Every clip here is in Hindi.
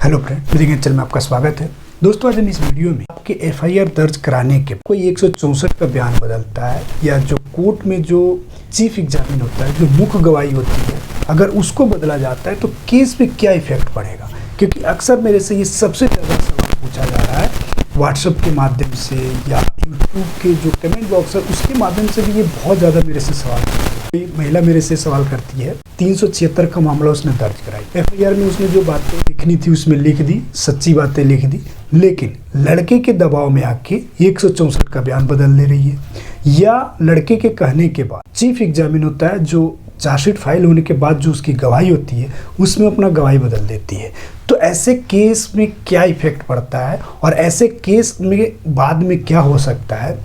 हेलो फ्रेंड, मेरे चैनल में आपका स्वागत है। दोस्तों, आज हम इस वीडियो में आपके एफआईआर दर्ज कराने के कोई 164 का बयान बदलता है या जो कोर्ट में जो चीफ एग्जामिन होता है, जो मुख्य गवाही होती है, अगर उसको बदला जाता है तो केस पे क्या इफेक्ट पड़ेगा। क्योंकि अक्सर मेरे से ये सबसे ज़्यादा सवाल पूछा जा रहा है व्हाट्सएप के माध्यम से या यूट्यूब के जो कमेंट बॉक्स है उसके माध्यम से भी ये बहुत ज़्यादा मेरे से सवाल महिला मेरे से सवाल करती है। 376 का मामला उसने दर्ज कराई, एफआईआर में उसने जो बातें लिखनी थी उसमें लिख दी, सच्ची बातें लिख दी, लेकिन लड़के के दबाव में आके 164 का बयान बदल ले रही है। या लड़के के कहने के बाद चीफ एग्जामिन होता है, जो चार्जशीट फाइल होने के बाद जो उसकी गवाही होती है उसमें अपना गवाही बदल देती है। तो ऐसे केस में क्या इफेक्ट पड़ता है और ऐसे केस में बाद में क्या हो सकता है,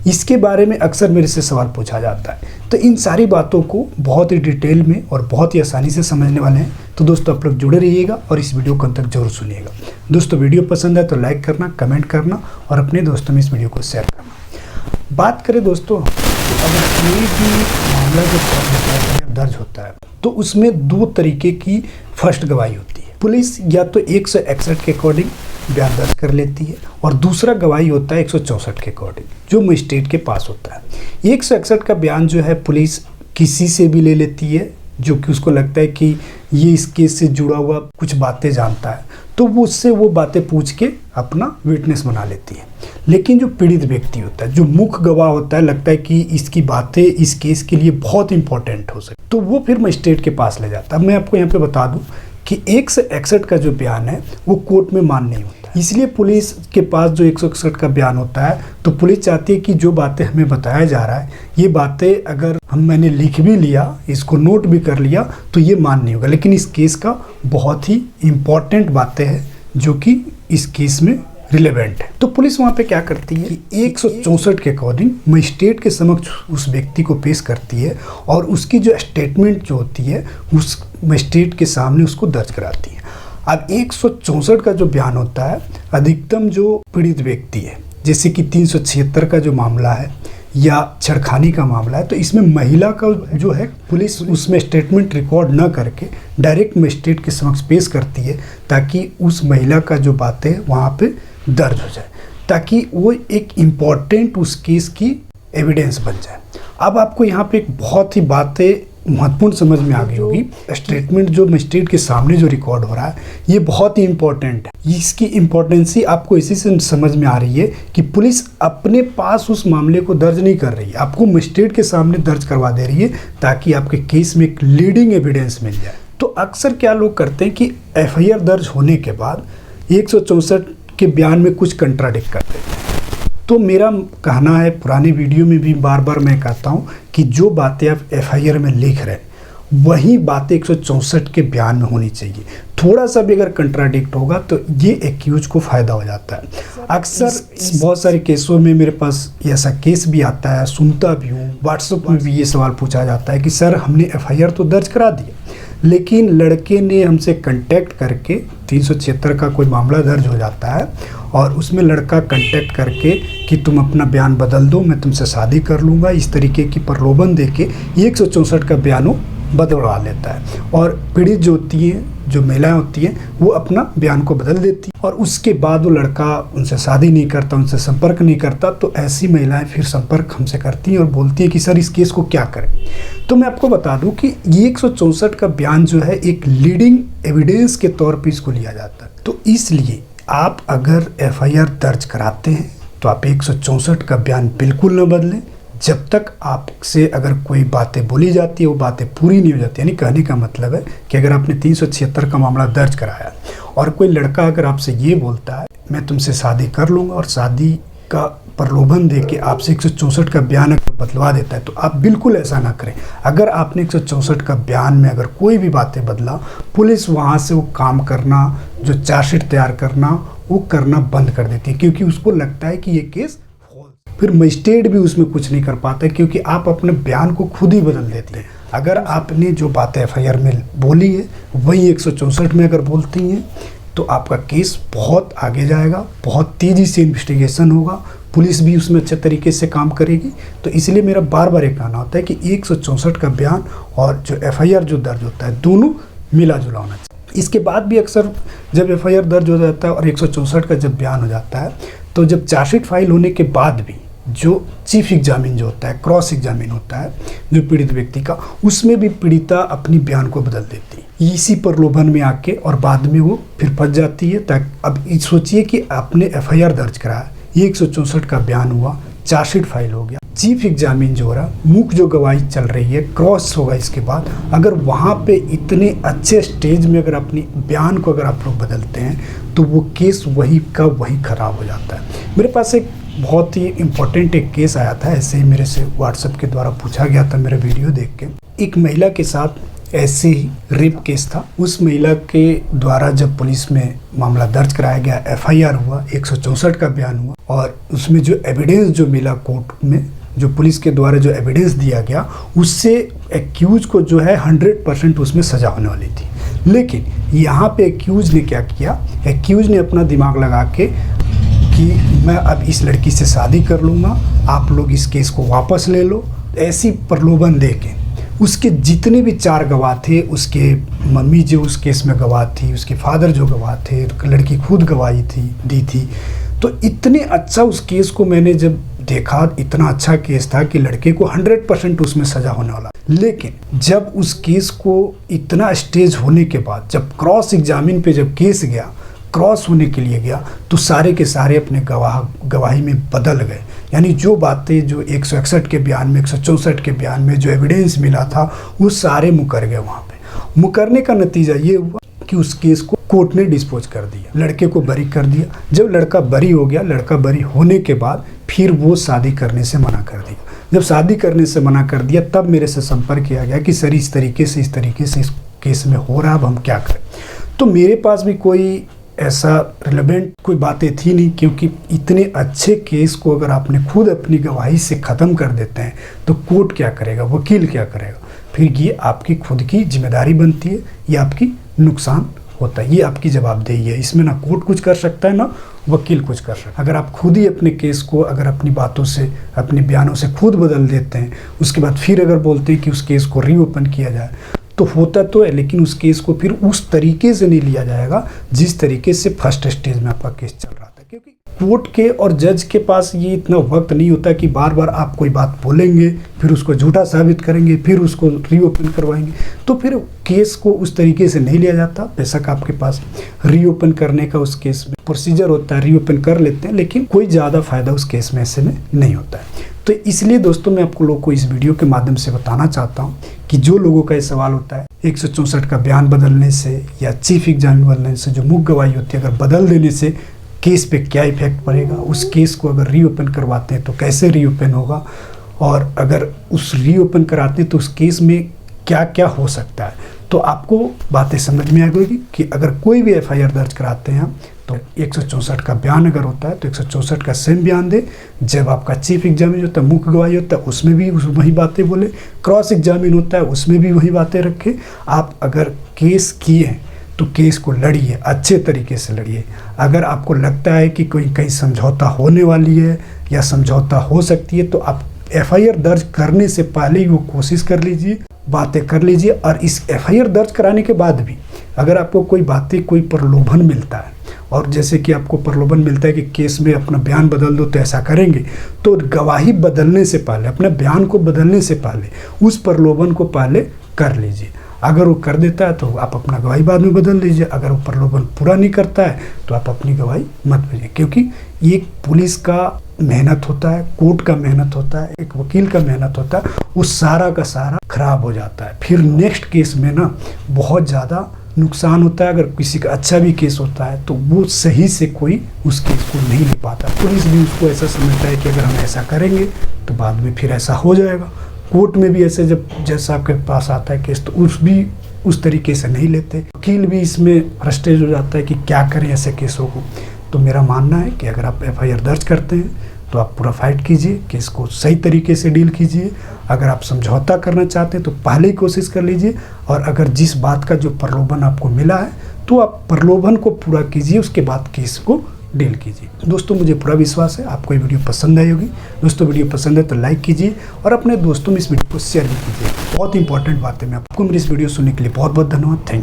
इसके बारे में अक्सर मेरे से सवाल पूछा जाता है। तो इन सारी बातों को बहुत ही डिटेल में और बहुत ही आसानी से समझने वाले हैं। तो दोस्तों, आप लोग जुड़े रहिएगा और इस वीडियो को अंत तक जरूर सुनिएगा। दोस्तों, वीडियो पसंद है तो लाइक करना, कमेंट करना और अपने दोस्तों में इस वीडियो को शेयर करना। बात करें दोस्तों, तो अगर कोई भी मामला जो दर्ज होता है तो उसमें दो तरीके की फर्स्ट गवाही होती है। पुलिस या तो 161 के अकॉर्डिंग बयान दर्ज कर लेती है और दूसरा गवाही होता है 164 के अकॉर्डिंग, जो मजिस्ट्रेट के पास होता है। 161 का बयान जो है पुलिस किसी से भी ले लेती है जो कि उसको लगता है कि ये इस केस से जुड़ा हुआ कुछ बातें जानता है, तो वो उससे वो बातें पूछ के अपना विटनेस बना लेती है। लेकिन जो पीड़ित व्यक्ति होता है, जो मुख्य गवाह होता है, लगता है कि इसकी बातें इस केस के लिए बहुत इंपॉर्टेंट हो सकती, तो वो फिर मजिस्ट्रेट के पास ले जाता है। मैं आपको यहाँ पे बता दूं कि 161 का जो बयान है वो कोर्ट में मान नहीं होता, इसलिए पुलिस के पास जो 161 का बयान होता है तो पुलिस चाहती है कि जो बातें हमें बताया जा रहा है, ये बातें अगर मैंने लिख भी लिया, इसको नोट भी कर लिया, तो ये मान नहीं होगा। लेकिन इस केस का बहुत ही इम्पॉर्टेंट बातें हैं जो कि इस केस में रिलेवेंट है। तो पुलिस वहाँ पे क्या करती है कि 164 के अकॉर्डिंग मजिस्ट्रेट के समक्ष उस व्यक्ति को पेश करती है और उसकी जो स्टेटमेंट जो होती है उस मजिस्ट्रेट के सामने उसको दर्ज कराती है। अब 164 का जो बयान होता है, अधिकतम जो पीड़ित व्यक्ति है, जैसे कि 376 का जो मामला है या छेड़खानी का मामला है, तो इसमें महिला का जो है पुलिस उसमें स्टेटमेंट रिकॉर्ड न करके डायरेक्ट मजिस्ट्रेट के समक्ष पेश करती है ताकि उस महिला का जो बातें वहाँ पे दर्ज हो जाए, ताकि वो एक इम्पॉर्टेंट उस केस की एविडेंस बन जाए। अब आपको यहाँ पे एक बहुत ही बातें महत्वपूर्ण समझ में आ गई होगी। स्टेटमेंट जो मजिस्ट्रेट के सामने जो रिकॉर्ड हो रहा है ये बहुत ही इम्पोर्टेंट है। इसकी इम्पोर्टेंसी आपको इसी से समझ में आ रही है कि पुलिस अपने पास उस मामले को दर्ज नहीं कर रही है, आपको मजिस्ट्रेट के सामने दर्ज करवा दे रही है ताकि आपके केस में एक लीडिंग एविडेंस मिल जाए। तो अक्सर क्या लोग करते हैं कि एफआईआर दर्ज होने के बाद 164 के बयान में कुछ कंट्राडिक्ट कर देते हैं। तो मेरा कहना है, पुरानी वीडियो में भी बार बार मैं कहता हूँ कि जो बातें आप एफआईआर में लिख रहे हैं वही बातें 164 के बयान में होनी चाहिए। थोड़ा सा भी अगर कंट्राडिक्ट होगा तो ये एक्यूज को फ़ायदा हो जाता है। अक्सर बहुत सारे केसों में मेरे पास ऐसा केस भी आता है, सुनता भी हूँ, व्हाट्सएप में भी ये सवाल पूछा जाता है कि सर हमने एफआईआर तो दर्ज करा दिया, लेकिन लड़के ने हमसे कांटेक्ट करके 376 का कोई मामला दर्ज हो जाता है और उसमें लड़का कांटेक्ट करके कि तुम अपना बयान बदल दो, मैं तुमसे शादी कर लूँगा, इस तरीके की प्रलोभन देके 164 का बयान बदलवा लेता है। और पीड़ित जो होती हैं, जो महिलाएं होती हैं, वो अपना बयान को बदल देती हैं और उसके बाद वो लड़का उनसे शादी नहीं करता, उनसे संपर्क नहीं करता। तो ऐसी महिलाएं फिर संपर्क हमसे करती हैं और बोलती हैं कि सर इस केस को क्या करें। तो मैं आपको बता दूं कि ये 164 का बयान जो है एक लीडिंग एविडेंस के तौर पर इसको लिया जाता है। तो इसलिए आप अगर एफआईआर दर्ज कराते हैं तो आप 164 का बयान बिल्कुल न बदलें जब तक आपसे अगर कोई बातें बोली जाती है वो बातें पूरी नहीं हो जाती। यानी कहने का मतलब है कि अगर आपने 376 का मामला दर्ज कराया और कोई लड़का अगर आपसे ये बोलता है मैं तुमसे शादी कर लूँगा और शादी का प्रलोभन दे के आपसे 164 का बयान अगर बदलवा देता है तो आप बिल्कुल ऐसा ना करें। अगर आपने 164 का बयान में अगर कोई भी बातें बदला, पुलिस वहाँ से वो काम करना, जो चार्जशीट तैयार करना, वो करना बंद कर देती है, क्योंकि उसको लगता है कि ये केस फिर मजिस्ट्रेट भी उसमें कुछ नहीं कर पाता क्योंकि आप अपने बयान को खुद ही बदल देते हैं। अगर आपने जो बातें एफआईआर में बोली है वही 164 में अगर बोलती हैं तो आपका केस बहुत आगे जाएगा, बहुत तेज़ी से इन्वेस्टिगेशन होगा, पुलिस भी उसमें अच्छे तरीके से काम करेगी। तो इसलिए मेरा बार बार एक कहना होता है कि 164 का बयान और जो एफआईआर जो दर्ज होता है दोनों मिला जुला होना चाहिए। इसके बाद भी अक्सर जब एफआईआर दर्ज हो जाता है और 164 का जब बयान हो जाता है, तो जब चार्जशीट फाइल होने के बाद भी जो चीफ एग्जामिन जो होता है, क्रॉस एग्जामिन होता है जो पीड़ित व्यक्ति का, उसमें भी पीड़िता अपनी बयान को बदल देती है इसी प्रलोभन में आके, और बाद में वो फिर फंस जाती है। ताकि अब सोचिए कि आपने एफआईआर दर्ज कराया, ये 164 का बयान हुआ, चार्जशीट फाइल हो गया, चीफ एग्जामिन जो हो रहा, मुख्य जो गवाही चल रही है, क्रॉस होगा इसके बाद, अगर वहाँ पे इतने अच्छे स्टेज में अगर अपनी बयान को अगर आप लोग बदलते हैं तो वो केस वही का वही खराब हो जाता है। मेरे पास एक बहुत ही इम्पोर्टेंट एक केस आया था, ऐसे ही मेरे से व्हाट्सएप के द्वारा पूछा गया था मेरा वीडियो देख के। एक महिला के साथ ऐसे ही रेप केस था। उस महिला के द्वारा जब पुलिस में मामला दर्ज कराया गया, एफआईआर हुआ, 164 का बयान हुआ, और उसमें जो एविडेंस जो मिला कोर्ट में, जो पुलिस के द्वारा जो एविडेंस दिया गया, उससे एक्यूज को जो है 100% उसमें सजा होने वाली थी। लेकिन यहाँ पे एक्यूज ने क्या किया, एक्यूज ने अपना दिमाग लगा के कि मैं अब इस लड़की से शादी कर लूँगा, आप लोग इस केस को वापस ले लो, ऐसी प्रलोभन दे के उसके जितने भी 4 गवाह थे, उसके मम्मी जो उस केस में गवाह थी, उसके फादर जो गवाह थे, लड़की खुद गवाही दी थी। तो इतने अच्छा उस केस को मैंने जब देखा, इतना अच्छा केस था कि लड़के को 100% उसमें सजा होने वाला। लेकिन जब उस केस को इतना स्टेज होने के बाद, जब क्रॉस एग्जामिन पे जब केस गया, क्रॉस होने के लिए गया, तो सारे के सारे अपने गवाही में बदल गए। यानी जो बातें जो 161 के बयान में, 164 के बयान में जो एविडेंस मिला था, वो सारे मुकर गए। वहाँ पे मुकरने का नतीजा ये हुआ कि उस केस को कोर्ट ने डिस्पोज कर दिया, लड़के को बरी कर दिया। जब लड़का बरी हो गया, लड़का बरी होने के बाद फिर वो शादी करने से मना कर दिया। जब शादी करने से मना कर दिया, तब मेरे से संपर्क किया गया कि सर इस तरीके से इस केस में हो रहा, अब हम क्या करें। तो मेरे पास भी कोई ऐसा रिलेवेंट कोई बातें थी नहीं, क्योंकि इतने अच्छे केस को अगर आपने खुद अपनी गवाही से ख़त्म कर देते हैं तो कोर्ट क्या करेगा, वकील क्या करेगा। फिर ये आपकी खुद की जिम्मेदारी बनती है, ये आपकी नुकसान होता है, ये आपकी जवाबदेही है। इसमें ना कोर्ट कुछ कर सकता है, ना वकील कुछ कर सकता है। अगर आप खुद ही अपने केस को अगर अपनी बातों से, अपने बयानों से खुद बदल देते हैं, उसके बाद फिर अगर बोलते हैं कि उस केस को रीओपन किया जाए, तो होता तो है, लेकिन उस केस को फिर उस तरीके से नहीं लिया जाएगा जिस तरीके से फर्स्ट स्टेज में आपका केस चल रहा था। क्योंकि कोर्ट के और जज के पास ये इतना वक्त नहीं होता कि बार बार आप कोई बात बोलेंगे, फिर उसको झूठा साबित करेंगे, फिर उसको रीओपन करवाएंगे, तो फिर केस को उस तरीके से नहीं लिया जाता। बेशक आपके पास रीओपन करने का उस केस में प्रोसीजर होता है, रीओपन कर लेते हैं, लेकिन कोई ज़्यादा फायदा उस केस में ऐसे में नहीं होता है। तो इसलिए दोस्तों मैं आपको लोगों को इस वीडियो के माध्यम से बताना चाहता हूँ कि जो लोगों का ये सवाल होता है 164 का बयान बदलने से या चीफ एग्जामिन बदलने से, जो मुख्य गवाही होती है, अगर बदल देने से केस पे क्या इफेक्ट पड़ेगा, उस केस को अगर रीओपन करवाते हैं तो कैसे रीओपन होगा, और अगर उस रीओपन कराते हैं तो उस केस में क्या क्या हो सकता है, तो आपको बातें समझ में आ गई कि अगर कोई भी एफआईआर दर्ज कराते हैं तो 164 का बयान अगर होता है तो 164 का सेम बयान दे। जब आपका चीफ एग्जामिन होता है, मुख्य गवाही होता है, उसमें भी वही बातें बोले। क्रॉस एग्जामिन होता है, उसमें भी वही बातें रखे। आप अगर केस किए हैं तो केस को लड़िए, अच्छे तरीके से लड़िए। अगर आपको लगता है कि कोई कहीं समझौता होने वाली है या समझौता हो सकती है, तो आप एफआईआर दर्ज करने से पहले ही वो कोशिश कर लीजिए, बातें कर लीजिए। और इस एफआईआर दर्ज कराने के बाद भी अगर आपको कोई बातें, कोई प्रलोभन मिलता है, और जैसे कि आपको प्रलोभन मिलता है कि केस में अपना बयान बदल दो तो ऐसा करेंगे, तो गवाही बदलने से पहले, अपने बयान को बदलने से पहले उस प्रलोभन को पहले कर लीजिए। अगर वो कर देता है तो आप अपना गवाही बाद में बदल लीजिए। अगर वो प्रलोभन पूरा नहीं करता है तो आप अपनी गवाही मत भेजिए, क्योंकि ये पुलिस का मेहनत होता है, कोर्ट का मेहनत होता है, एक वकील का मेहनत होता है, वो सारा का सारा खराब हो जाता है। फिर नेक्स्ट केस में ना बहुत ज़्यादा नुकसान होता है। अगर किसी का अच्छा भी केस होता है तो वो सही से कोई उस केस को नहीं ले पाता। पुलिस भी उसको ऐसा समझता है कि अगर हम ऐसा करेंगे तो बाद में फिर ऐसा हो जाएगा। कोर्ट में भी ऐसे जब जैसा आपके पास आता है केस तो उस तरीके से नहीं लेते। वकील भी इसमें फ्रस्ट्रेट हो जाता है कि क्या करें ऐसे केसों को। तो मेरा मानना है कि अगर आप एफआईआर दर्ज करते हैं तो आप पूरा फाइट कीजिए, केस को सही तरीके से डील कीजिए। अगर आप समझौता करना चाहते हैं तो पहले ही कोशिश कर लीजिए, और अगर जिस बात का जो प्रलोभन आपको मिला है तो आप प्रलोभन को पूरा कीजिए, उसके बाद केस को डील कीजिए। दोस्तों मुझे पूरा विश्वास है आपको ये वीडियो पसंद आई होगी। दोस्तों वीडियो पसंद है तो लाइक कीजिए और अपने दोस्तों में इस वीडियो को शेयर भी कीजिए। बहुत इंपॉर्टेंट बात है। मैं आपको मेरी इस वीडियो सुनने के लिए बहुत बहुत धन्यवाद। Thank you.